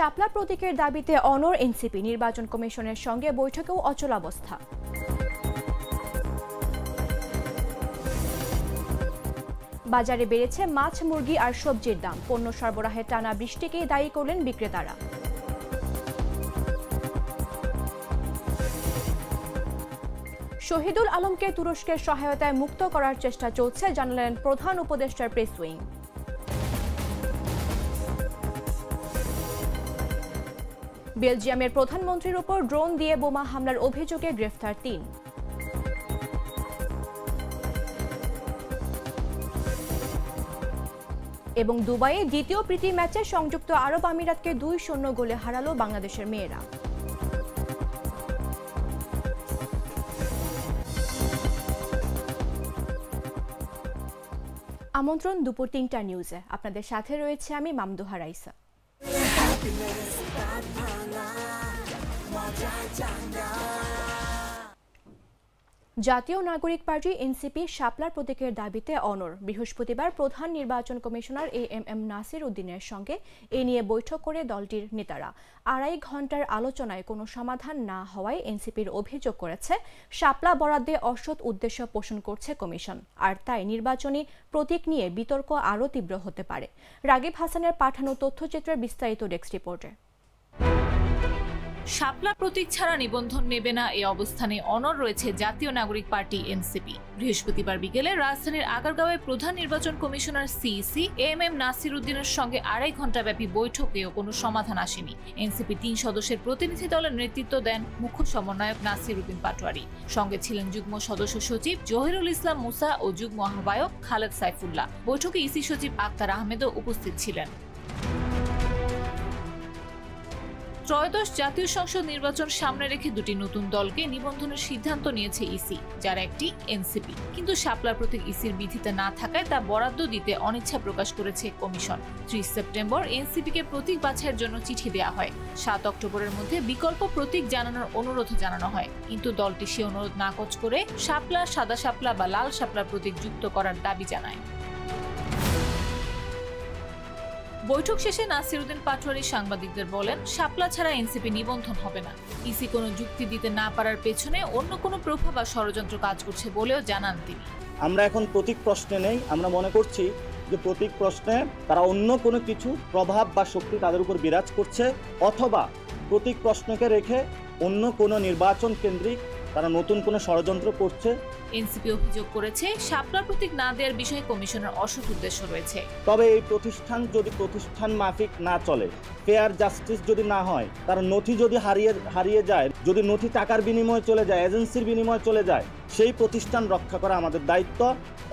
শাপলা প্রতীকের দাবিতে অনড় এনসিপি, নির্বাচন কমিশনের সঙ্গে বৈঠকেও অচলাবস্থা। বাজারে বেড়েছে মাছ, মুরগি আর সবজির দাম। পণ্য সরবরাহে টানা বৃষ্টিকেই দায়ী করলেন বিক্রেতারা। শহীদুল আলমকে তুরস্কের সহায়তায় মুক্ত করার চেষ্টা চলছে, জানালেন প্রধান উপদেষ্টার প্রেস উইং। বেলজিয়ামের প্রধানমন্ত্রীর উপর ড্রোন দিয়ে বোমা হামলার অভিযোগে গ্রেফতার ৩। এবং দুবাইয়ে দ্বিতীয় প্রীতি ম্যাচে সংযুক্ত আরব আমিরাতকে ২-০ গোলে হারালো বাংলাদেশের মেয়েরা। আমন্ত্রণ দুপুর ৩টা নিউজে। আপনাদের সাথে রয়েছে আমি মামদুহা রাইসা। জাতীয় নাগরিক পার্টি এনসিপি শাপলার প্রতীকের দাবিতে অনড়। বৃহস্পতিবার প্রধান নির্বাচন কমিশনার এম নাসির উদ্দিনের সঙ্গে এ নিয়ে বৈঠক করে দলটির নেতারা। ২.৫ ঘণ্টার আলোচনায় কোনো সমাধান না হওয়ায় এনসিপির অভিযোগ করেছে শাপলা বরাদ্দে অসৎ উদ্দেশ্য পোষণ করছে কমিশন, আর তাই নির্বাচনী প্রতীক নিয়ে বিতর্ক আরও তীব্র হতে পারে। রাগিব হাসানের পাঠানো তথ্যচিত্রের বিস্তারিত ডেস্ক রিপোর্টে। শাপলা প্রতীক ছাড়া নিবন্ধন নেবে না এই অবস্থানে অনড় রয়েছে জাতীয় নাগরিক পার্টি এনসিপি। বৃহস্পতিবার বিকেলে রাজধানীর আগারগাঁওয়ে প্রধান নির্বাচন কমিশনার সিইসি এম নাসির উদ্দিনের সঙ্গে ২.৫ ঘণ্টা ব্যাপী বৈঠকেও কোনো সমাধান আসেনি। এনসিপি ৩ সদস্যের প্রতিনিধি দলের নেতৃত্ব দেন মুখ্য সমন্বয়ক নাসির উদ্দিন পাটোয়ারি। সঙ্গে ছিলেন যুগ্ম সদস্য সচিব জহিরুল ইসলাম মুসা ও যুগ্ম আহ্বায়ক খালেদ সাইফুল্লাহ। বৈঠকে ইসি সচিব আক্তার আহমেদও উপস্থিত ছিলেন। ত্রয়োদশ জাতীয় সংসদ নির্বাচন সামনে রেখে দুটি নতুন দলকে নিবন্ধনের সিদ্ধান্ত নিয়েছে ইসি, যার একটি এনসিপি। কিন্তু শাপলার প্রতীক ইসির বিধিতে না থাকায় তা বরাদ্দ দিতে অনিচ্ছা প্রকাশ করেছে কমিশন। ৩০ সেপ্টেম্বর এনসিপিকে প্রতীক বাছাইয়ের জন্য চিঠি দেওয়া হয়। ৭ অক্টোবরের মধ্যে বিকল্প প্রতীক জানানোর অনুরোধ জানানো হয়, কিন্তু দলটি সে অনুরোধ নাকচ করে শাপলা, সাদা শাপলা বা লাল শাপলা প্রতীক যুক্ত করার দাবি জানায়। বৈঠক শেষে নাসির উদ্দিন পাটোয়ারি সাংবাদিকদের বলেন, শাপলা ছাড়া এনসিপি নিবন্ধন হবে না। ইসি কোনো যুক্তি দিতে না পারার পেছনে অন্য কোনো প্রভাব বা ষড়যন্ত্র কাজ করছে বলেও জানান তিনি। আমরা এখন প্রতীক প্রশ্নে নেই। আমরা মনে করছি যে প্রতীক প্রশ্নে তারা অন্য কোনো কিছু প্রভাব বা শক্তি তাদের উপর বিরাজ করছে, অথবা প্রতীক প্রশ্নকে রেখে অন্য কোনো নির্বাচন কেন্দ্রিক তারা নতুন কোনো ষড়যন্ত্র করছে। এনসিপি অভিযোগ করেছে শাপলা প্রতীক না দেওয়ার বিষয়ে কমিশনের অসৎ উদ্দেশ্য রয়েছে। তবে এই প্রতিষ্ঠান যদি প্রতিষ্ঠান মাফিক না চলে, ফেয়ার জাস্টিস যদি না হয়, তার নথি যদি হারিয়ে যায়, যদি নথি টাকার বিনিময়ে চলে যায়, এজেন্সির বিনিময়ে চলে যায়, সেই প্রতিষ্ঠান রক্ষা করা আমাদের দায়িত্ব,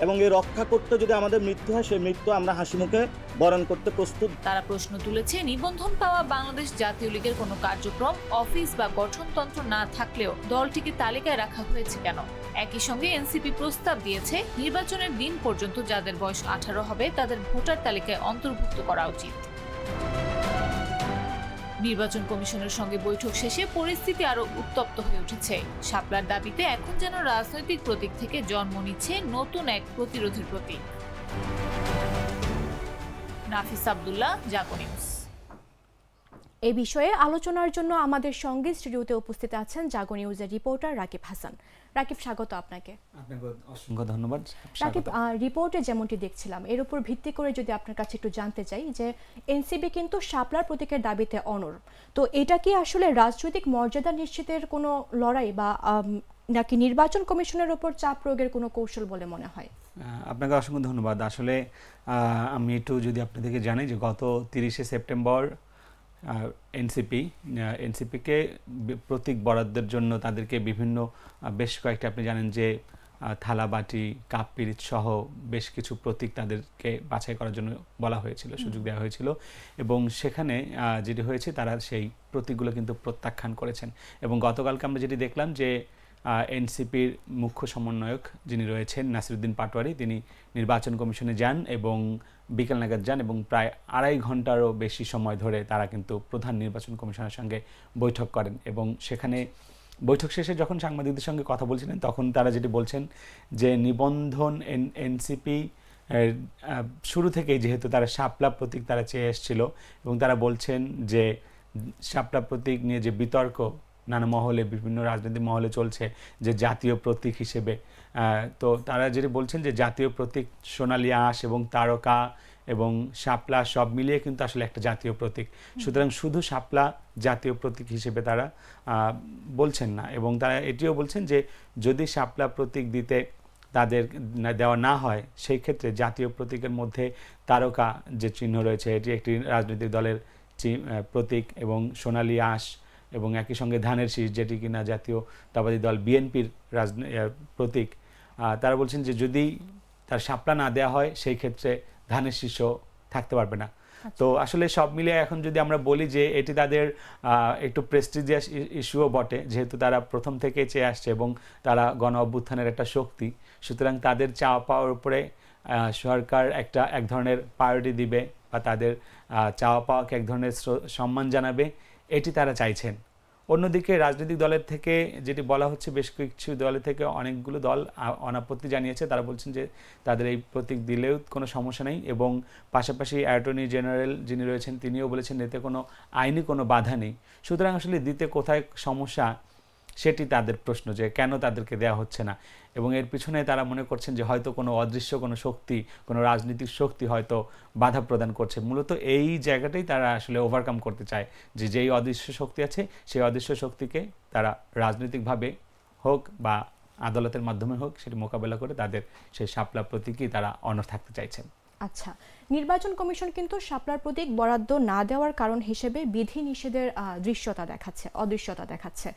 এবং এই রক্ষা করতে যদি আমাদের মৃত্যু হয়, সেই মৃত্যু আমরা হাসিমুখে বরণ করতে প্রস্তুত। তারা প্রশ্ন তুলেছে, নিবন্ধন পাওয়া বাংলাদেশ জাতীয় লীগের কোনো কার্যক্রম, অফিস বা গঠনতন্ত্র না থাকলেও দলটিকে তালিকায় রাখা হয়েছে কেন? একই সঙ্গে এনসিপি প্রস্তাব দিয়েছে নির্বাচনের দিন পর্যন্ত যাদের বয়স 18 হবে তাদের ভোটার তালিকায় অন্তর্ভুক্ত করা উচিত। নির্বাচন কমিশনের সঙ্গে বৈঠক শেষে পরিস্থিতি আরো উত্তপ্ত হয়ে উঠেছে। শাপলার দাবিতে এখন যেন রাজনৈতিক প্রতীক থেকে জন্ম নিচ্ছে নতুন এক প্রতিরোধের প্রতীক। নাফিস আব্দুল্লাহ, জাগো নিউজ। এই বিষয়ে আলোচনার জন্য আমাদের সঙ্গে স্টুডিওতে উপস্থিত আছেন জাগো নিউজের রিপোর্টার রাকিব হাসান। রাকিব, স্বাগত আপনাকে। আপনাকে অসংখ্য ধন্যবাদ। রাকিব, রিপোর্টে যেমনটি দেখছিলাম, এর উপর ভিত্তি করে যদি আপনার কাছে একটু জানতে চাই যে এনসিপি কিন্তু শাপলার প্রতীকের দাবিতে অনড়, তো এটা কি আসলে রাজনৈতিক মর্যাদা নিশ্চিতের কোনো লড়াই বা নাকি নির্বাচন কমিশনের উপর চাপ প্রয়োগের কোনো কৌশল বলে মনে হয়? আপনাকে অসংখ্য ধন্যবাদ। আসলে আমি একটু যদি আপনাদেরকে জানাই যে গত 30 সেপ্টেম্বর এনসিপিকে প্রতীক বরাদ্দের জন্য তাদেরকে বিভিন্ন বেশ কয়েকটা, আপনি জানেন যে থালা, বাটি, কাপ, পিরিচ সহ বেশ কিছু প্রতীক তাদেরকে বাছাই করার জন্য বলা হয়েছিল, সুযোগ দেওয়া হয়েছিল, এবং সেখানে যেটি হয়েছে তারা সেই প্রতীকগুলো কিন্তু প্রত্যাখ্যান করেছেন। এবং গতকালকে আমরা যেটি দেখলাম যে এনসিপির মুখ্য সমন্বয়ক যিনি রয়েছেন নাসির উদ্দিন পাটোয়ারি, তিনি নির্বাচন কমিশনে যান এবং বিকেল নাগাদ যান, এবং প্রায় ২.৫ ঘণ্টারও বেশি সময় ধরে তারা কিন্তু প্রধান নির্বাচন কমিশনের সঙ্গে বৈঠক করেন। এবং সেখানে বৈঠক শেষে যখন সাংবাদিকদের সঙ্গে কথা বলছিলেন, তখন তারা যেটি বলছেন যে নিবন্ধন এনসিপি শুরু থেকেই যেহেতু তারা শাপলা প্রতীক তারা চেয়ে এসেছিল, এবং তারা বলছেন যে শাপলা প্রতীক নিয়ে যে বিতর্ক নানা মহলে, বিভিন্ন রাজনৈতিক মহলে চলছে যে জাতীয় প্রতীক হিসেবে, তো তারা যেটা বলছেন যে জাতীয় প্রতীক সোনালী আঁশ এবং তারকা এবং শাপলা সব মিলিয়ে কিন্তু আসলে একটা জাতীয় প্রতীক। সুতরাং শুধু শাপলা জাতীয় প্রতীক হিসেবে তারা বলছেন না, এবং তারা এটিও বলছেন যে যদি শাপলা প্রতীক দিতে তাদের দেওয়া না হয়, সেই ক্ষেত্রে জাতীয় প্রতীকের মধ্যে তারকা যে চিহ্ন রয়েছে এটি একটি রাজনৈতিক দলের প্রতীক, এবং সোনালী আঁশ এবং একই সঙ্গে ধানের শীষ যেটি কিনা জাতীয়তাবাদী দল বিএনপির প্রতীক, তারা বলছেন যে যদি তার শাপলা না দেওয়া হয় সেই ক্ষেত্রে ধানের শীষও থাকতে পারবে না। তো আসলে সব মিলিয়ে এখন যদি আমরা বলি যে এটি তাদের একটু প্রেস্টিজিয়াস ইস্যুও বটে, যেহেতু তারা প্রথম থেকে চেয়ে আসছে এবং তারা গণ অভ্যুত্থানের একটা শক্তি, সুতরাং তাদের চাওয়া পাওয়ার উপরে সরকার এক ধরনের প্রায়োরিটি দিবে বা তাদের চাওয়া পাওয়াকে এক ধরনের সম্মান জানাবে, এটি তারা চাইছেন। অন্যদিকে রাজনৈতিক দলের থেকে যেটি বলা হচ্ছে, বেশ কিছু দলের থেকে অনেকগুলো দল অনাপত্তি জানিয়েছে। তারা বলছেন যে তাদের এই প্রতীক দিলেও কোনো সমস্যা নেই, এবং পাশাপাশি অ্যাটর্নি জেনারেল যিনি রয়েছেন তিনিও বলেছেন এতে কোনো আইনি কোনো বাধা নেই। সুতরাং আসলে দিতে কোথায় সমস্যা সেটি তাদের প্রশ্ন, যে কেন তাদেরকে দেওয়া হচ্ছে না, এবং এর পিছনে তারা মনে করছেন যে হয়তো কোনো অদৃশ্য কোনো শক্তি, কোনো রাজনৈতিক শক্তি হয়তো বাধা প্রদান করছে। মূলত এই জায়গাটাই তারা আসলে ওভারকাম করতে চায়, যে যেই অদৃশ্য শক্তি আছে সেই অদৃশ্য শক্তিকে তারা রাজনৈতিকভাবে হোক বা আদালতের মাধ্যমে হোক সেটি মোকাবেলা করে তাদের সেই শাপলা প্রতীকই তারা অনড় থাকতে চাইছেন। আচ্ছা, নির্বাচন কমিশন কিন্তু শাপলার প্রতীক বরাদ্দ না দেওয়ার কারণ হিসেবে বিধি নিষেধের অদৃশ্যতা দেখাচ্ছে।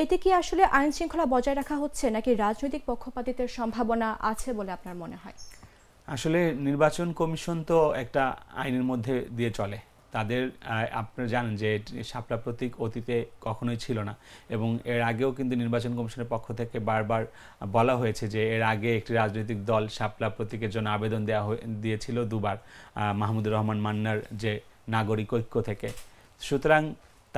এতে কি আসলে আইন শৃঙ্খলা বজায় রাখা হচ্ছে, নাকি রাজনৈতিক পক্ষপাতিত্বের সম্ভাবনা আছে বলে আপনার মনে হয়? আসলে নির্বাচন কমিশন তো একটা আইনের মধ্যে দিয়ে চলে। তাদের আপনারা জানেন যে শাপলা প্রতীক অতীতে কখনোই ছিল না, এবং এর আগেও কিন্তু নির্বাচন কমিশনের পক্ষ থেকে বারবার বলা হয়েছে যে এর আগে একটি রাজনৈতিক দল শাপলা প্রতীকের জন্য আবেদন দিয়েছিল দুবার, মাহমুদুর রহমান মান্নার যে নাগরিক ঐক্য থেকে। সুতরাং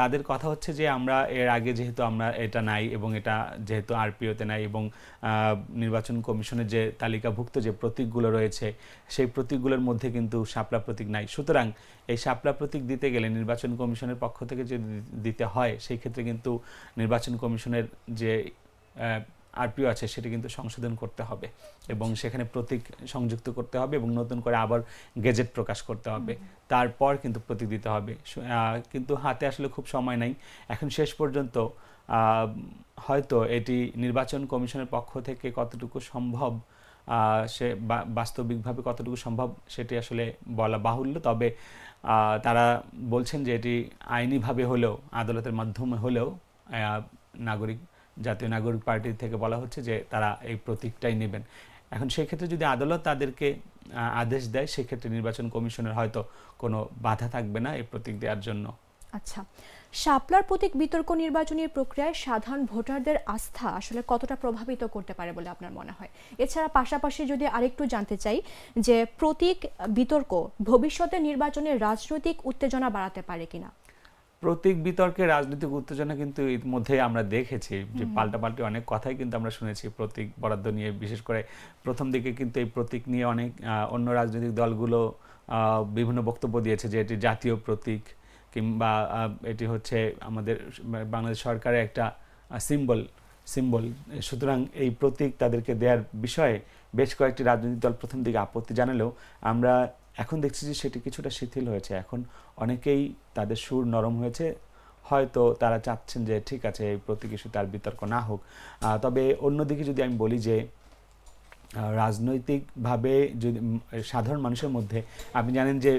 তাদের কথা হচ্ছে যে আমরা এর আগে যেহেতু আমরা এটা নাই, এবং এটা যেহেতু আরপিওতে নাই, এবং নির্বাচন কমিশনের যে তালিকাভুক্ত যে প্রতীকগুলো রয়েছে সেই প্রতীকগুলোর মধ্যে কিন্তু শাপলা প্রতীক নাই। সুতরাং এই শাপলা প্রতীক দিতে গেলে নির্বাচন কমিশনের পক্ষ থেকে যদি দিতে হয়, সেই ক্ষেত্রে কিন্তু নির্বাচন কমিশনের যে আরপিও আছে সেটি কিন্তু সংশোধন করতে হবে, এবং সেখানে প্রতীক সংযুক্ত করতে হবে, এবং নতুন করে আবার গেজেট প্রকাশ করতে হবে, তারপর কিন্তু প্রতীক দিতে হবে। কিন্তু হাতে আসলে খুব সময় নাই এখন। শেষ পর্যন্ত হয়তো এটি নির্বাচন কমিশনের পক্ষ থেকে কতটুকু সম্ভব, সে বাস্তবিকভাবে কতটুকু সম্ভব সেটি আসলে বলা বাহুল্য। তবে তারা বলছেন যে এটি আইনিভাবে হলেও, আদালতের মাধ্যমে হলেও জাতীয় নাগরিক পার্টি থেকে বলা হচ্ছে যে তারা এই প্রতীকটাই নেবেন। এখন সেই ক্ষেত্রে যদি আদালত তাদেরকে আদেশ দেয়, সেক্ষেত্রে নির্বাচন কমিশনের হয়তো কোনো বাধা থাকবে না এই প্রতীক দেওয়ার জন্য। আচ্ছা, শাপলার প্রতীক বিতর্ক নির্বাচনী প্রক্রিয়ায় সাধারণ ভোটারদের আস্থা আসলে কতটা প্রভাবিত করতে পারে বলে আপনার মনে হয়? এছাড়া পাশাপাশি যদি আরেকটু জানতে চাই যে প্রতীক বিতর্ক ভবিষ্যতে নির্বাচনে রাজনৈতিক উত্তেজনা বাড়াতে পারে কিনা? প্রতীক বিতর্কে রাজনৈতিক উত্তেজনা কিন্তু ইতিমধ্যে আমরা দেখেছি, যে পাল্টাপাল্টি অনেক কথাই কিন্তু আমরা শুনেছি প্রতীক বরাদ্দ নিয়ে। বিশেষ করে প্রথম দিকে কিন্তু এই প্রতীক নিয়ে অনেক অন্য রাজনৈতিক দলগুলো বিভিন্ন বক্তব্য দিয়েছে যে এটি জাতীয় প্রতীক, কিংবা এটি হচ্ছে আমাদের বাংলাদেশ সরকারের একটা সিম্বল। সুতরাং এই প্রতীক তাদেরকে দেওয়ার বিষয়ে বেশ কয়েকটি রাজনৈতিক দল প্রথম দিকে আপত্তি জানালেও আমরা এখন দেখছি যে সেটি কিছুটা শিথিল হয়েছে। এখন অনেকেই তাদের সুর নরম হয়েছে, হয়তো তারা চাচ্ছেন যে ঠিক আছে এই প্রতীক ইস্যুতে আর বিতর্ক না হোক। তবে অন্যদিকে যদি আমি বলি যে রাজনৈতিকভাবে যদি সাধারণ মানুষের মধ্যে, আপনি জানেন যে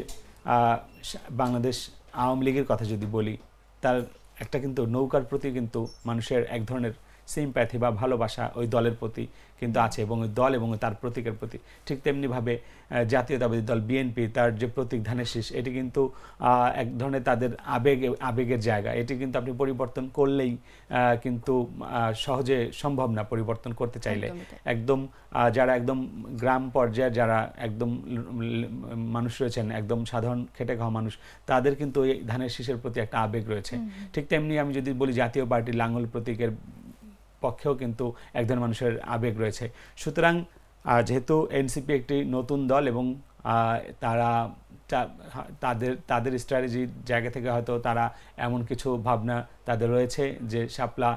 বাংলাদেশ আওয়ামী লীগের কথা যদি বলি, তার একটা কিন্তু নৌকার প্রতি কিন্তু মানুষের এক ধরনের সিম্প্যাথি বা ভালোবাসা ওই দলের প্রতি কিন্তু আছে, এবং ওই দল এবং তার প্রতীকের প্রতি। ঠিক তেমনিভাবে জাতীয়তাবাদী দল বিএনপি, তার যে প্রতীক ধানের শীষ, এটি কিন্তু এক ধরনের তাদের আবেগের জায়গা। এটি কিন্তু আপনি পরিবর্তন করলেই কিন্তু সহজে সম্ভব না পরিবর্তন করতে চাইলে। একদম যারা একদম গ্রাম পর্যায়ে যারা একদম মানুষ রয়েছেন, একদম সাধারণ খেটে খাওয়া মানুষ, তাদের কিন্তু এই ধানের শীষের প্রতি একটা আবেগ রয়েছে। ঠিক তেমনি আমি যদি বলি জাতীয় পার্টির লাঙ্গল প্রতীকের পক্ষেও কিন্তু এক ধরনের মানুষের আবেগ রয়েছে। সুতরাং যেহেতু এনসিপি একটি নতুন দল এবং তারা তাদের স্ট্র্যাটেজির জায়গা থেকে হয়তো তারা এমন কিছু ভাবনা তাদের রয়েছে যে শাপলা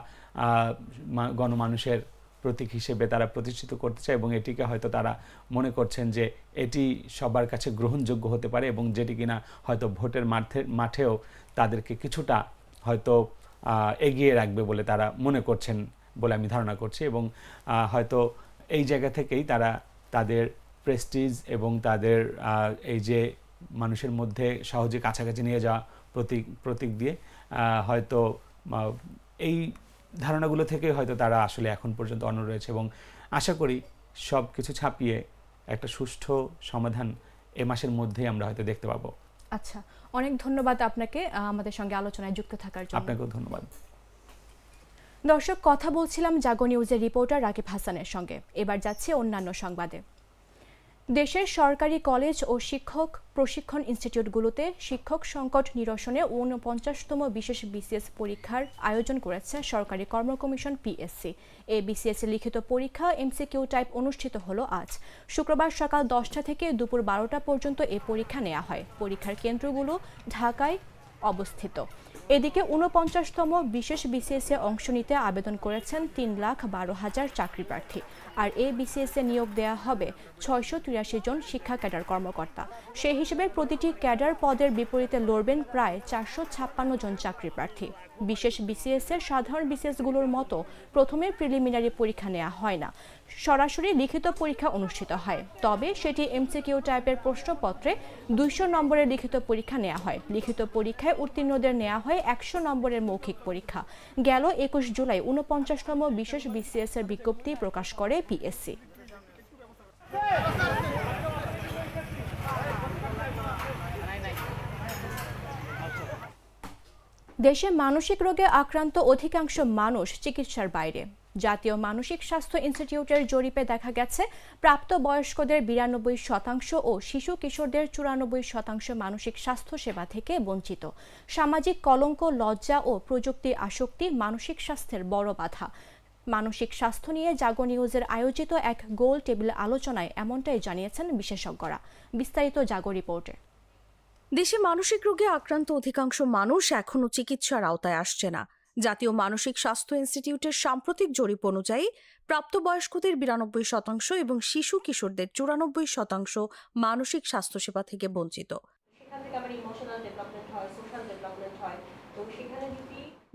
গণমানুষের প্রতীক হিসেবে তারা প্রতিষ্ঠিত করতে চায় এবং এটিকে হয়তো তারা মনে করছেন যে এটি সবার কাছে গ্রহণযোগ্য হতে পারে এবং যেটি কিনা হয়তো ভোটের মাঠেও তাদেরকে কিছুটা হয়তো এগিয়ে রাখবে বলে তারা মনে করছেন বলে আমি ধারণা করছি এবং হয়তো এই জায়গা থেকেই তারা তাদের প্রেস্টিজ এবং তাদের এই যে মানুষের মধ্যে সহজে কাছাকাছি নিয়ে যাওয়া প্রতীক দিয়ে হয়তো এই ধারণাগুলো থেকে হয়তো তারা আসলে এখন পর্যন্ত অনড় রয়েছে এবং আশা করি সব কিছু ছাপিয়ে একটা সুষ্ঠু সমাধান এ মাসের মধ্যেই আমরা হয়তো দেখতে পাবো। আচ্ছা, অনেক ধন্যবাদ আপনাকে আমাদের সঙ্গে আলোচনায় যুক্ত থাকার জন্য। আপনাকেও ধন্যবাদ। দর্শক, কথা বলছিলাম জাগো নিউজের রিপোর্টার রাকিব হাসানের সঙ্গে। এবার যাচ্ছে অন্যান্য সংবাদে। দেশের সরকারি কলেজ ও শিক্ষক প্রশিক্ষণ ইনস্টিটিউটগুলোতে শিক্ষক সংকট নিরসনে ৪৯তম বিশেষ বিসিএস পরীক্ষার আয়োজন করেছে সরকারি কর্ম কমিশন পিএসসি। এই বিসিএস লিখিত পরীক্ষা এমসিকিউ টাইপ অনুষ্ঠিত হলো আজ শুক্রবার সকাল 10টা থেকে দুপুর 12টা পর্যন্ত এই পরীক্ষা নেওয়া হয়। পরীক্ষার কেন্দ্রগুলো ঢাকায় অবস্থিত। এদিকে ৪৯তম বিশেষ বিসিএসে অংশ নিতে আবেদন করেছেন ৩,১২,০০০ চাকরি প্রার্থী। আর এই বিসিএসে নিয়োগ দেওয়া হবে ৬৮৩ জন শিক্ষা ক্যাডার কর্মকর্তা। সেই হিসেবে প্রতিটি ক্যাডার পদের বিপরীতে লড়বেন প্রায় ৪৫৬ জন চাকরি প্রার্থী। বিশেষ বিসিএসের সাধারণ বিসিএসগুলোর মতো প্রথমে প্রিলিমিনারি পরীক্ষা নেওয়া হয় না, সরাসরি লিখিত পরীক্ষা অনুষ্ঠিত হয়। তবে সেটি এমসিকিউ টাইপের প্রশ্নপত্রে ২০০ নম্বরের লিখিত পরীক্ষা নেওয়া হয়। লিখিত পরীক্ষায় উত্তীর্ণদের নেওয়া হয় ১০০ নম্বরের মৌখিক পরীক্ষা। গেল ২১ জুলাই ৪৯তম বিশেষ বিসিএস এর বিজ্ঞপ্তি প্রকাশ করে পিএসসি। দেশে মানসিক রোগে আক্রান্ত অধিকাংশ মানুষ চিকিৎসার বাইরে। জাতীয় মানসিক স্বাস্থ্য ইনস্টিটিউটের জরিপে দেখা গেছে প্রাপ্তবয়স্কদের ৯২% ও শিশু কিশোরদের ৯৪% মানসিক স্বাস্থ্য সেবা থেকে বঞ্চিত। সামাজিক কলঙ্ক, লজ্জা ও প্রযুক্তি আসক্তি মানসিক স্বাস্থ্যের বড় বাধা। মানসিক স্বাস্থ্য নিয়ে জাগো নিউজের আয়োজিত এক গোল টেবিল আলোচনায় এমনটাই জানিয়েছেন বিশেষজ্ঞরা। বিস্তারিত জাগো রিপোর্টে। দেশে মানসিক রোগে আক্রান্ত অধিকাংশ মানুষ এখনও চিকিৎসার আওতায় আসছে না। জাতীয় মানসিক স্বাস্থ্য ইনস্টিটিউটের সাম্প্রতিক জরিপ অনুযায়ী প্রাপ্তবয়স্কদের ৯২% এবং শিশু কিশোরদের ৯৪% মানসিক স্বাস্থ্যসেবা থেকে বঞ্চিত।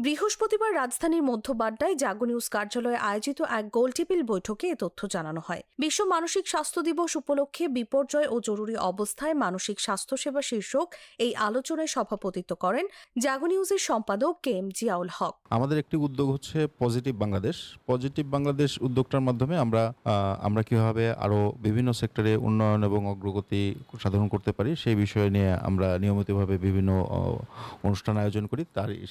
বৃহস্পতিবার রাজধানীর মধ্যবাড্ডায় জাগো নিউজ কার্যালয়ে আয়োজিত এক গোলটেবিল বৈঠকে এ তথ্য জানানো হয়। বিশ্ব মানসিক স্বাস্থ্য দিবস উপলক্ষে বিপর্যয় ও জরুরি অবস্থায় মানসিক স্বাস্থ্যসেবা শীর্ষক এই আলোচনায় সভাপতিত্ব করেন জাগো নিউজের সম্পাদক KM জিয়াউল হক। আমাদের একটি উদ্যোগ হচ্ছে পজিটিভ বাংলাদেশ। পজিটিভ বাংলাদেশ উদ্যোগটার মাধ্যমে আমরা কিভাবে আরো বিভিন্ন সেক্টরে উন্নয়ন এবং অগ্রগতি সাধন করতে পারি সেই বিষয় নিয়ে আমরা নিয়মিতভাবে বিভিন্ন অনুষ্ঠান আয়োজন করি।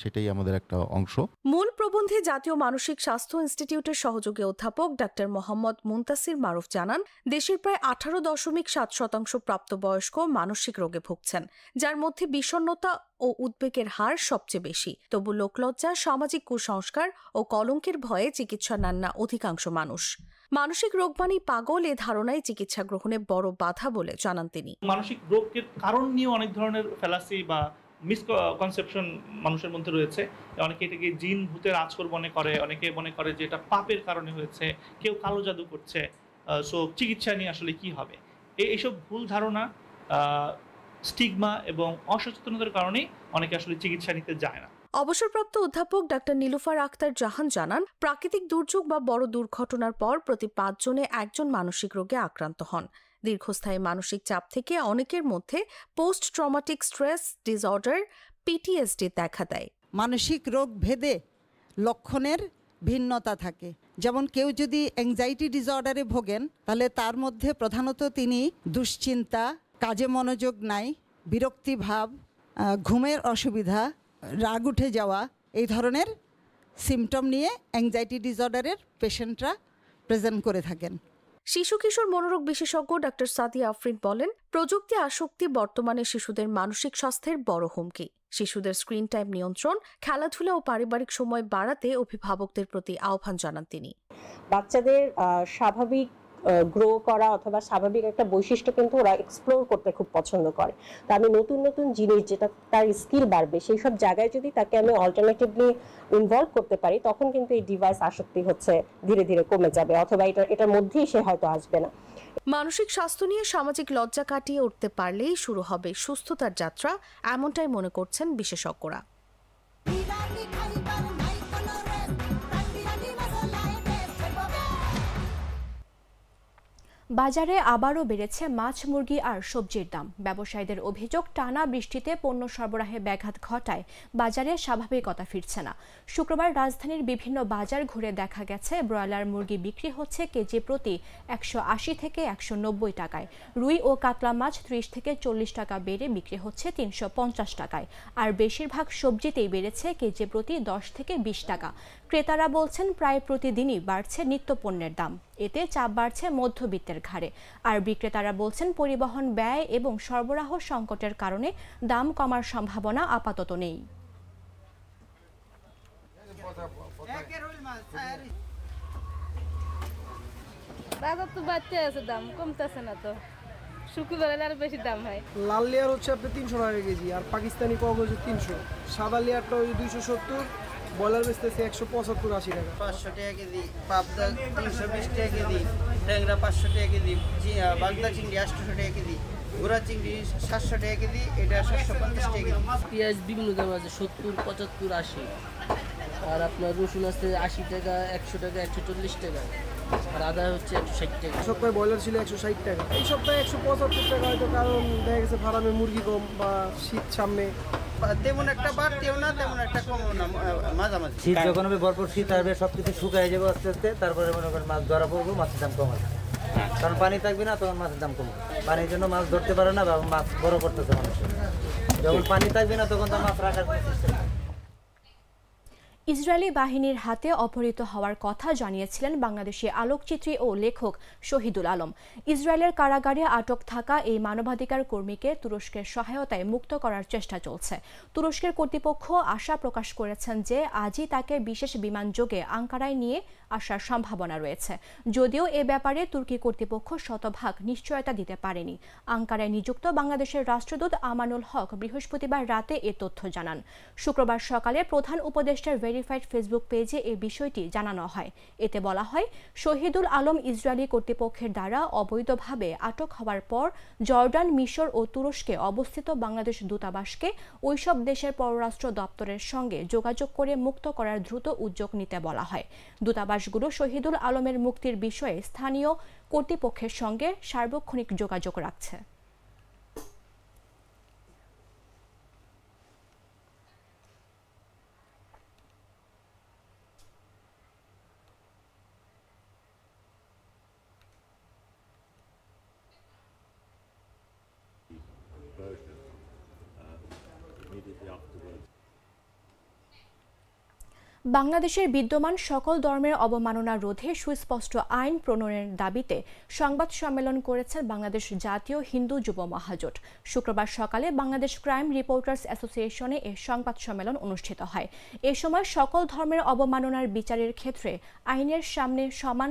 সেটাই আমাদের একটা অংশ। মূল প্রবন্ধে জাতীয় মানসিক স্বাস্থ্য ইনস্টিটিউটের সহযোগী অধ্যাপক ডাক্তার মোহাম্মদ মুনতাসির মারুফ জানান, দেশের প্রায় 18.7% প্রাপ্তবয়স্ক মানসিক রোগে ভুগছেন, যার মধ্যে বিষণ্ণতা ও উদ্বেগের হার সবচেয়ে বেশি। তবু লোকলজ্জা, সামাজিক কুসংস্কার ও কলঙ্কের ভয়ে চিকিৎসা নেন না অধিকাংশ মানুষ। মানসিক রোগ মানেই পাগল, এ ধারণাই চিকিৎসা গ্রহণে বড় বাধা বলে জানান তিনি। মানসিক রোগের কারণ নিয়ে অনেক ধরনের ফ্যালাসি বা মিসকনসেপশন মানুষের মধ্যে রয়েছে। অনেকে এটাকে জিন ভূতের আঁচড় মনে করে, অনেকে মনে করে যে এটা পাপের কারণে হয়েছে, কেউ কালো জাদু করছে, সো চিকিৎসা নিয়ে আসলে কি হবে। এইসব ভুল ধারণা, স্টিগমা এবং অসচেতনতার কারণেই অনেকে আসলে চিকিৎসা নিতে যায় না। অবসরপ্রাপ্ত অধ্যাপক ডাক্তার নীলুফার আক্তার জাহান জানান, প্রাকৃতিক দুর্যোগ বা বড় দুর্ঘটনার পর প্রতি ৫ জনে একজন মানসিক রোগে আক্রান্ত হন। দীর্ঘস্থায়ী মানসিক চাপ থেকে অনেকের মধ্যে post traumatic stress disorder PTSD দেখা দেয়। মানসিক রোগ ভেদে লক্ষণের ভিন্নতা থাকে। যেমন কেউ যদি অ্যাংজাইটি ডিসঅর্ডারে ভোগেন তাহলে তার মধ্যে প্রধানত তিনি দুশ্চিন্তা, কাজে মনোযোগ নাই, বিরক্তিভাব, ঘুমের অসুবিধা, রাগ উঠে যাওয়া, এই ধরনের সিমটম নিয়ে অ্যাংজাইটি ডিসঅর্ডারের পেশেন্টরা প্রেজেন্ট করে থাকেন। শিশু কিশোর মনোরোগ বিশেষজ্ঞ ডাক্তার সাদিয়া আফরিন বলেন, প্রযুক্তি আসক্তি বর্তমানে শিশুদের মানসিক স্বাস্থ্যের বড় হুমকি। শিশুদের স্ক্রিন টাইম নিয়ন্ত্রণ, খেলাধুলা ও পারিবারিক সময় বাড়াতে অভিভাবকদের প্রতি আহ্বান জানান তিনি। বাচ্চাদের স্বাভাবিক গ্রো করা অথবা স্বাভাবিক একটা বৈশিষ্ট্য কিন্তু ওরা এক্সপ্লোর করতে খুব পছন্দ করে। তো আমি নতুন নতুন জিনিস যেটা তার স্কিল বাড়বে সেই সব জায়গায় যদি তাকে আমি অল্টারনেটিভলি ইনভলভ করতে পারি, তখন কিন্তু এই ডিভাইস আসক্তি হচ্ছে ধীরে ধীরে কমে যাবে, অথবা এটার মধ্যেই সে হয়তো আসবে না। মানসিক স্বাস্থ্য নিয়ে সামাজিক লজ্জা কাটিয়ে উঠতে পারলেই শুরু হবে সুস্থতার যাত্রা, এমনটাই মনে করছেন বিশেষজ্ঞরা। বাজারে আবারও বেড়েছে মাছ, মুরগি আর সবজির দাম। ব্যবসায়ীদের অভিযোগ, টানা বৃষ্টিতে পণ্য সরবরাহে ব্যাঘাত ঘটায় বাজারে স্বাভাবিকতা ফিরছে না। শুক্রবার রাজধানীর বিভিন্ন বাজার ঘুরে দেখা গেছে ব্রয়লার মুরগি বিক্রি হচ্ছে কেজি প্রতি 180 থেকে 190 টাকায়, রুই ও কাতলা মাছ 30 থেকে 40 টাকা বেড়ে বিক্রি হচ্ছে 350 টাকায়, আর বেশিরভাগ সবজিতেই বেড়েছে কেজি প্রতি 10 থেকে 20 টাকা। ক্রেতারা বলছেন প্রায় প্রতিদিনই বাড়ছে নিত্যপণ্যের দাম, এতে চাপ বাড়ছে মধ্যবিত্তের ঘাড়ে। আর বিক্রেতারা বলছেন পরিবহন ব্যয় এবং সরবরাহ সংকটের কারণে দাম কমার সম্ভাবনা আপাতত নেই। বাজার তো বাড়তে আছে, দাম কমতেছে না তো, শুক্রবার আর বেশি দাম হয়। লাল লেয়ার হচ্ছে আপনার 300 টাকা কেজি, আর পাকিস্তানি কক হচ্ছে 300, সাদা লেয়ারটা হচ্ছে 270, ব্রয়লার বেচতেছে 175-80 টাকা। 500 টাকা কেজি, পাবদা 320 টাকা কেজি, ট্যাংরা 500 টাকা কেজি, বাগদা চিংড়ি 800 টাকা কেজি, গোড়া চিংড়ি 700 টাকা কেজি, এটা 750 টাকা কেজি। পেঁয়াজ বিভিন্ন দাম আছে, 70, 75, 80, আর আপনার রসুন আছে 80 টাকা, 100 টাকা, 140 টাকা, আর আদা হচ্ছে 160 টাকা। সপ্তাহে ব্রয়লার ছিল 160 টাকা, এই সপ্তাহে 175 টাকা হয়তো, কারণ দেখা গেছে ফার্মে মুরগি কম বা শীত সামনে, তেমন একটা বাড়তেও না তেমন একটা কমও না, মাঝামাঝি। শীত যখন হবে, ভরপুর শীত আসবে, সবকিছু শুকায় যাবে আস্তে আস্তে, তারপরে মনে করেন মাছ ধরা পড়বো, মাছের দাম কম হবে, কারণ পানি থাকবে না, তখন মাছের দাম কমবে। পানির জন্য মাছ ধরতে পারে না, বা মাছ বড় করতেছে মানুষের। যখন পানি থাকবে না তখন তো মাছ রাখার কোনো সিস্টেম নেই। ইসরায়েলি বাহিনীর হাতে অপহৃত হওয়ার কথা জানিয়েছিলেন বাংলাদেশি আলোকচিত্রী ও লেখক শহীদুল আলম। ইসরায়েলের কারাগারে আটক থাকা এই মানবাধিকার কর্মীকে তুরস্কের সহায়তায় মুক্ত করার চেষ্টা চলছে। তুরস্কের কর্তৃপক্ষ আশা প্রকাশ করেছেন যে আজই তাকে বিশেষ বিমানযোগে আঙ্কারায় নিয়ে আসার সম্ভাবনা রয়েছে, যদিও এ ব্যাপারে তুর্কি কর্তৃপক্ষ শতভাগ নিশ্চয়তা দিতে পারেনি। আঙ্কারায় নিযুক্ত বাংলাদেশের রাষ্ট্রদূত আমানুল হক বৃহস্পতিবার রাতে এ তথ্য জানান। শুক্রবার সকালে প্রধান উপদেষ্টার ভেরিফাইড ফেসবুক পেজে এই বিষয়টি জানানো হয়। এতে বলা হয়, শহীদুল আলম ইসরায়েলি কর্তৃপক্ষের দ্বারা অবৈধভাবে আটক হওয়ার পর জর্ডান, মিশর ও তুরস্কে অবস্থিত বাংলাদেশ দূতাবাসকে ওইসব দেশের পররাষ্ট্র দপ্তরের সঙ্গে যোগাযোগ করে মুক্ত করার দ্রুত উদ্যোগ নিতে বলা হয়। দূতাবাসগুলো শহীদুল আলমের মুক্তির বিষয়ে স্থানীয় কর্তৃপক্ষের সঙ্গে সার্বক্ষণিক যোগাযোগ রাখছে। বাংলাদেশের বিদ্যমান সকল ধর্মের অবমাননা রোধে সুস্পষ্ট আইন প্রণয়নের দাবিতে সংবাদ সম্মেলন করেছেন বাংলাদেশ জাতীয় হিন্দু যুব মহাজোট। শুক্রবার সকালে বাংলাদেশ ক্রাইম রিপোর্টার্স অ্যাসোসিয়েশনে এ সংবাদ সম্মেলন অনুষ্ঠিত হয়। এ সময় সকল ধর্মের অবমাননার বিচারের ক্ষেত্রে আইনের সামনে সমান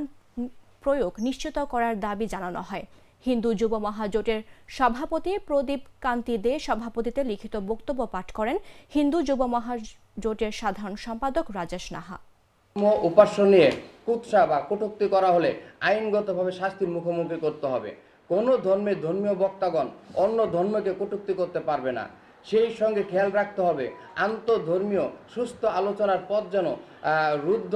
প্রয়োগ নিশ্চিত করার দাবি জানানো হয়। হিন্দু যুব মহাজোটের সভাপতি প্রদীপ কান্তি দে সভাপতিতে লিখিত বক্তব্য পাঠ করেন হিন্দু যুব মহাজোটের সাধারণ সম্পাদক রাজেশ নাহা। উপাস্য নিয়ে কুৎসা বা কটূক্তি করা হলে আইনগতভাবে শাস্তির মুখোমুখি করতে হবে। কোনো ধর্মের ধর্মীয় বক্তাগণ অন্য ধর্মকে কটূক্তি করতে পারবে না। সেই সঙ্গে খেয়াল রাখতে হবে আন্তঃধর্মীয় সুস্থ আলোচনার পথ যেন রুদ্ধ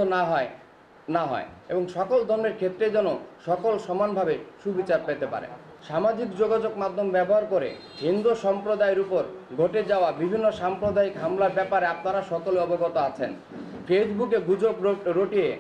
না হয় এবং সকল ধর্মের ক্ষেত্রে যেন সকল সমানভাবে সুবিচার পেতে পারে। সামাজিক যোগাযোগ মাধ্যম ব্যবহার করে হিন্দু সম্প্রদায়ের উপর ঘটে যাওয়া বিভিন্ন সাম্প্রদায়িক হামলার ব্যাপারে আপনারা সকলে অবগত আছেন। ফেসবুকে গুজব রটিয়ে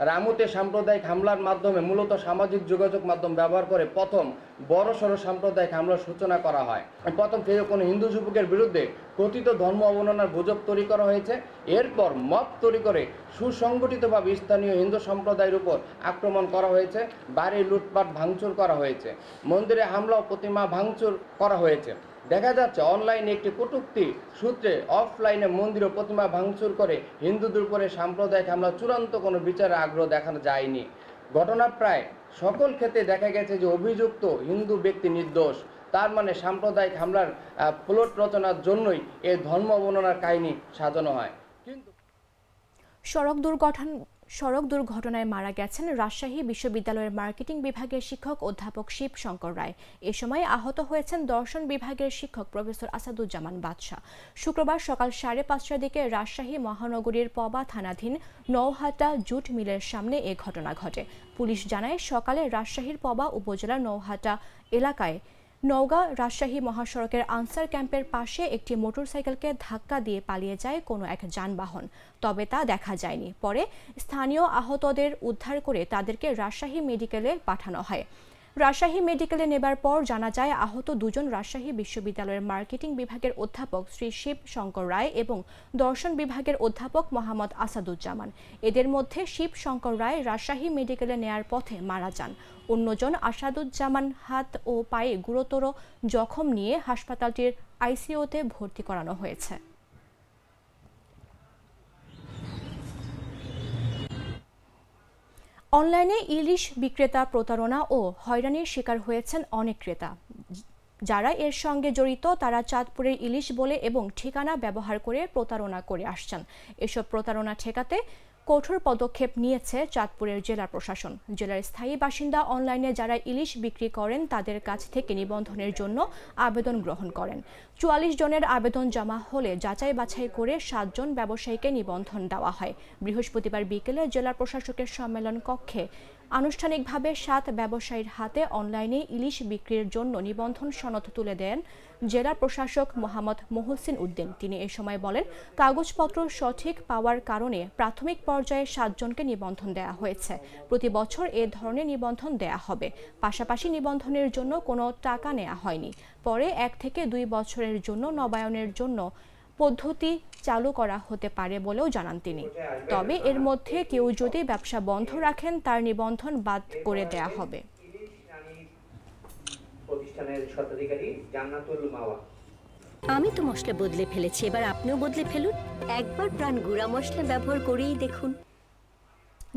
রামুতে সাম্প্রদায়িক হামলার মাধ্যমে মূলত সামাজিক যোগাযোগ মাধ্যম ব্যবহার করে প্রথম বড়সড় সাম্প্রদায়িক হামলার সূচনা করা হয়। প্রথম কোনো হিন্দু যুবকের বিরুদ্ধে কথিত ধর্ম অবমাননার গুজব তৈরি করা হয়েছে। এরপর মত তৈরি করে সুসংগঠিতভাবে স্থানীয় হিন্দু সম্প্রদায়ের উপর আক্রমণ করা হয়েছে, বাড়ি লুটপাট ভাঙচুর করা হয়েছে, মন্দিরে হামলা ও প্রতিমা ভাঙচুর করা হয়েছে। দেখা যাচ্ছে অনলাইনে একটি কটূক্তি সূত্রে অফলাইনে মন্দির ও প্রতিমা ভাঙচুর করে হিন্দুদের উপরে সাম্প্রদায়িক হামলা চূড়ান্ত কোনো বিচারে আগ্রহ দেখানো যায়নি। ঘটনা প্রায় সকল ক্ষেত্রে দেখা গেছে যে অভিযুক্ত হিন্দু ব্যক্তি নির্দোষ। তার মানে সাম্প্রদায়িক হামলার প্লট রচনার জন্যই এই ধর্ম অবমাননার কাহিনী সাজানো হয়। কিন্তু সড়ক দুর্ঘটনায় মারা গেছেন রাজশাহী বিশ্ববিদ্যালয়ের মার্কেটিং বিভাগের শিক্ষক অধ্যাপক শিব শঙ্কর রায়। এ সময় আহত হয়েছেন দর্শন বিভাগের শিক্ষক প্রফেসর আসাদুজ্জামান বাদশা। শুক্রবার সকাল 5:30টার দিকে রাজশাহী মহানগরীর পবা থানাধীন নওহাটা জুট মিলের সামনে এ ঘটনা ঘটে। পুলিশ জানায় সকালে রাজশাহীর পবা উপজেলার নওহাটা এলাকায় নওগাঁ রাজশাহী মহাসড়কের আনসার ক্যাম্পের পাশে একটি মোটরসাইকেলকে ধাক্কা দিয়ে পালিয়ে যায় কোনো এক যানবাহন, তবে তা দেখা যায়নি। পরে স্থানীয় আহতদের উদ্ধার করে তাদেরকে রাজশাহী মেডিকেলে পাঠানো হয়। রাজশাহী মেডিকেলে নেবার পর জানা যায় আহত দুজন রাজশাহী বিশ্ববিদ্যালয়ের মার্কেটিং বিভাগের অধ্যাপক শ্রী শিব শঙ্কর রায় এবং দর্শন বিভাগের অধ্যাপক মোহাম্মদ আসাদুজ্জামান। এদের মধ্যে শিব শঙ্কর রায় রাজশাহী মেডিকেলে নেয়ার পথে মারা যান। অন্যজন আসাদুজ্জামান হাত ও পায়ে গুরুতর জখম নিয়ে হাসপাতালটির আইসিইউতে ভর্তি করানো হয়েছে। অনলাইনে ইলিশ বিক্রেতা প্রতারণা ও হয়রানির শিকার হয়েছেন অনেক ক্রেতা। যারা এর সঙ্গে জড়িত তারা চাঁদপুরের ইলিশ বলে এবং ঠিকানা ব্যবহার করে প্রতারণা করে আসছেন। এসব প্রতারণা ঠেকাতে কঠোর পদক্ষেপ নিয়েছে চাঁদপুরের জেলা প্রশাসন। জেলার স্থায়ী বাসিন্দা অনলাইনে যারা ইলিশ বিক্রি করেন তাদের কাছ থেকে নিবন্ধনের জন্য আবেদন গ্রহণ করেন। 44 জনের আবেদন জমা হলে যাচাই বাছাই করে 7 জন ব্যবসায়ীকে নিবন্ধন দেওয়া হয়। বৃহস্পতিবার বিকেলে জেলা প্রশাসকের সম্মেলন কক্ষে আনুষ্ঠানিকভাবে 7 ব্যবসায়ীর হাতে অনলাইনে ইলিশ বিক্রির জন্য নিবন্ধন সনদ তুলে দেন জেলা প্রশাসক মোহাম্মদ মহসিন উদ্দিন। তিনি এ সময় বলেন, কাগজপত্র সঠিক পাওয়ার কারণে প্রাথমিক পর্যায়ে 7 জনকে নিবন্ধন দেওয়া হয়েছে। প্রতি বছর এ ধরনের নিবন্ধন দেয়া হবে। পাশাপাশি নিবন্ধনের জন্য কোনো টাকা নেওয়া হয়নি। পরে 1 থেকে 2 বছরের জন্য নবায়নের জন্য পদ্ধতি চালু করা হতে পারে বলেও জানান তিনি। তবে এর মধ্যে কেউ যদি ব্যবসা বন্ধ রাখেন তার নিবন্ধন বাদ করে দেয়া হবে। আমি তো মশলা বদলে ফেলেছি, এবার আপনিও বদলে ফেলুন। একবার প্রাণ গুঁড়া মশলা ব্যবহার করেই দেখুন।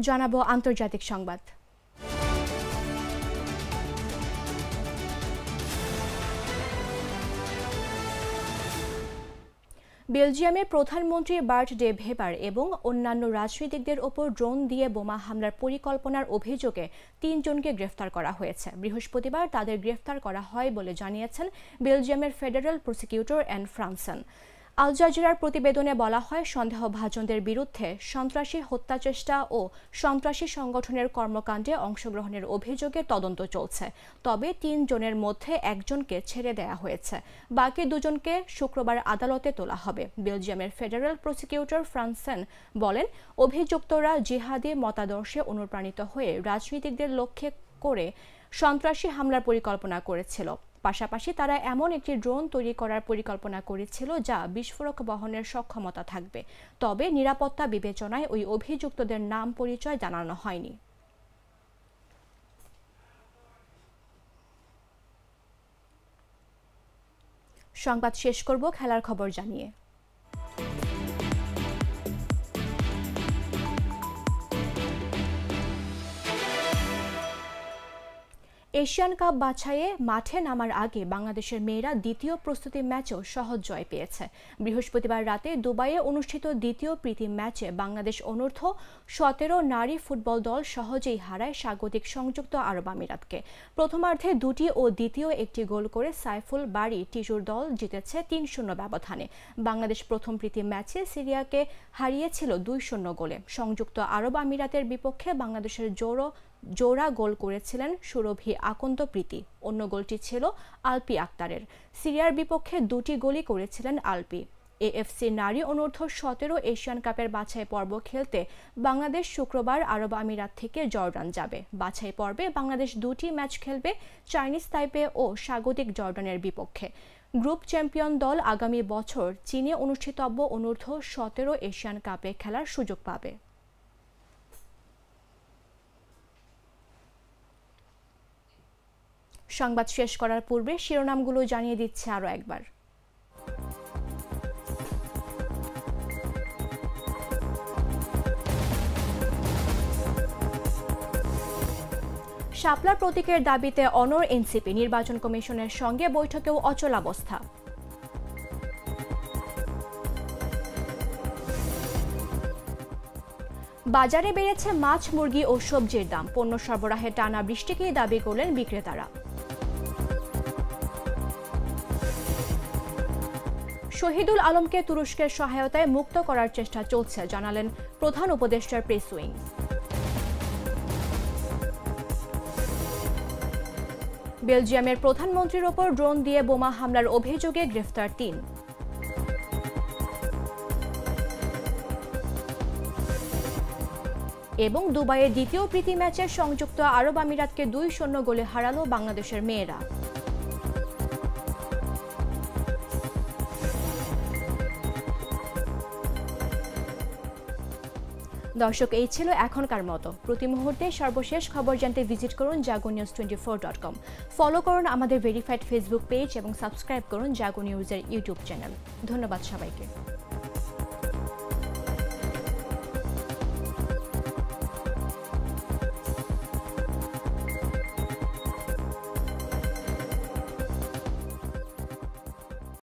জানাবো আন্তর্জাতিক সংবাদ। বেলজিয়ামের প্রধানমন্ত্রী বার্ট ডে ভেবার এবং অন্যান্য রাজনীতিকদের ওপর ড্রোন দিয়ে বোমা হামলার পরিকল্পনার অভিযোগে 3 জনকে গ্রেফতার করা হয়েছে। বৃহস্পতিবার তাদের গ্রেফতার করা হয় বলে জানিয়েছেন বেলজিয়ামের ফেডারেল প্রসিকিউটর অ্যান ফ্রান্সেন। আল জাজিরার প্রতিবেদনে বলা হয়, সন্দেহভাজনদের বিরুদ্ধে সন্ত্রাসী হত্যাচেষ্টা ও সন্ত্রাসী সংগঠনের কর্মকাণ্ডে অংশগ্রহণের অভিযোগে তদন্ত চলছে। তবে 3 জনের মধ্যে 1 জনকে ছেড়ে দেয়া হয়েছে। বাকি 2 জনকে শুক্রবার আদালতে তোলা হবে। বেলজিয়ামের ফেডারেল প্রসিকিউটর ফ্রান্সেন বলেন, অভিযুক্তরা জিহাদি মতাদর্শে অনুপ্রাণিত হয়ে রাজনীতিকদের লক্ষ্য করে সন্ত্রাসী হামলার পরিকল্পনা করেছিল। পাশাপাশি তারা এমন একটি ড্রোন তৈরি করার পরিকল্পনা করেছিল যা বিস্ফোরক বহনের সক্ষমতা থাকবে। তবে নিরাপত্তা বিবেচনায় ওই অভিযুক্তদের নাম পরিচয় জানানো হয়নি। সংবাদ শেষ করব খেলার খবর জানিয়ে। এশিয়ান কাপ বাছাইয়ে মাঠে নামার আগে বাংলাদেশের মেয়েরা দ্বিতীয় প্রস্তুতি ম্যাচেও সহজ জয় পেয়েছে। বৃহস্পতিবার রাতে দুবাইয়ে অনুষ্ঠিত দ্বিতীয় প্রীতি ম্যাচে বাংলাদেশ অনূর্ধ্ব 17 নারী ফুটবল দল সহজেই হারায় স্বাগতিক সংযুক্ত আরব আমিরাতকে। প্রথমার্ধে 2টি ও দ্বিতীয় 1টি গোল করে সাইফুল বারী টিটুর দল জিতেছে 3-0 ব্যবধানে। বাংলাদেশ প্রথম প্রীতি ম্যাচে সিরিয়াকে হারিয়েছিল 2-0 গোলে। সংযুক্ত আরব আমিরাতের বিপক্ষে বাংলাদেশের জোড়া গোল করেছিলেন সুরভি আকন্দ প্রীতি। অন্য গোলটি ছিল আলপি আক্তারের। সিরিয়ার বিপক্ষে 2টি গোলই করেছিলেন আলপি। এএফসি নারী অনূর্ধ্ব 17 এশিয়ান কাপের বাছাই পর্ব খেলতে বাংলাদেশ শুক্রবার আরব আমিরাত থেকে জর্ডান যাবে। বাছাই পর্বে বাংলাদেশ 2টি ম্যাচ খেলবে চাইনিজ তাইপে ও স্বাগতিক জর্ডানের বিপক্ষে। গ্রুপ চ্যাম্পিয়ন দল আগামী বছর চীনে অনুষ্ঠিতব্য অনূর্ধ্ব 17 এশিয়ান কাপে খেলার সুযোগ পাবে। সংবাদ শেষ করার পূর্বে শিরোনামগুলো জানিয়ে দিচ্ছে আরও একবার। শাপলার প্রতীকের দাবিতে অনড় এনসিপি, নির্বাচন কমিশনের সঙ্গে বৈঠকেও অচলাবস্থা। বাজারে বেড়েছে মাছ, মুরগি ও সবজির দাম। পণ্য সরবরাহে টানা বৃষ্টিকেই দাবি করলেন বিক্রেতারা। শহীদুল আলমকে তুরস্কের সহায়তায় মুক্ত করার চেষ্টা চলছে, জানালেন প্রধান উপদেষ্টার প্রেস উইং। বেলজিয়ামের প্রধানমন্ত্রীর ওপর ড্রোন দিয়ে বোমা হামলার অভিযোগে গ্রেফতার ৩। এবং দুবাইয়ের দ্বিতীয় প্রীতি ম্যাচে সংযুক্ত আরব আমিরাতকে ২-০ গোলে হারালো বাংলাদেশের মেয়েরা। দর্শক, এই ছিল এখনকার মতো। প্রতি মুহূর্তে সর্বশেষ খবর জানতে ভিজিট করুন jagonews24.com। ফলো করুন আমাদের ভেরিফাইড ফেসবুক পেজ এবং সাবস্ক্রাইব করুন জাগো নিউজের ইউটিউব চ্যানেল। ধন্যবাদ সবাইকে।